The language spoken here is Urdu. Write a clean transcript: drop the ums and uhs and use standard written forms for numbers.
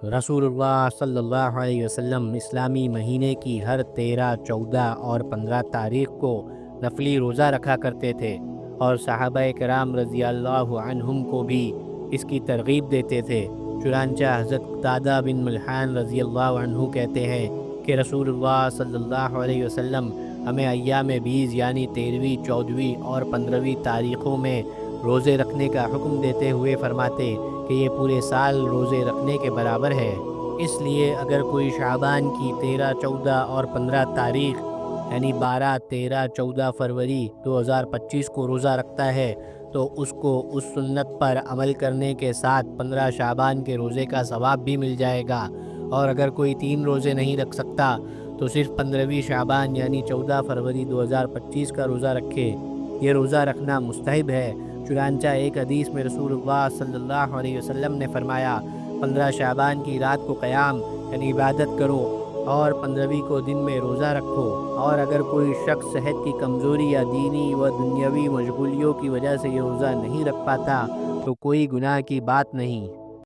رسول اللہ صلی اللہ علیہ وسلم اسلامی مہینے کی ہر 13، 14 اور 15 تاریخ کو نفلی روزہ رکھا کرتے تھے، اور صحابہ کرام رضی اللہ عنہم کو بھی اس کی ترغیب دیتے تھے۔ چنانچہ حضرت قتادہ بن ملحان رضی اللہ عنہ کہتے ہیں کہ رسول اللہ صلی اللہ علیہ وسلم ہمیں ایام 20 یعنی 13ویں، 14ویں اور 15ویں تاریخوں میں روزے رکھنے کا حکم دیتے ہوئے فرماتے کہ یہ پورے سال روزے رکھنے کے برابر ہے۔ اس لیے اگر کوئی شعبان کی 13، 14 اور 15 تاریخ یعنی 12، 13، 14 فروری 2025 کو روزہ رکھتا ہے تو اس کو اس سنت پر عمل کرنے کے ساتھ 15 شعبان کے روزے کا ثواب بھی مل جائے گا، اور اگر کوئی 3 روزے نہیں رکھ سکتا تو صرف 15ویں شعبان یعنی 14 فروری 2025 کا روزہ رکھے۔ یہ روزہ رکھنا مستحب ہے۔ چنانچہ ایک حدیث میں رسول اللہ صلی اللہ علیہ وسلم نے فرمایا، 15 شعبان کی رات کو قیام یعنی عبادت کرو، اور 15ویں کو دن میں روزہ رکھو، اور اگر کوئی شخص صحت کی کمزوری یا دینی و دنیاوی مشغولیوں کی وجہ سے یہ روزہ نہیں رکھ پاتا تو کوئی گناہ کی بات نہیں۔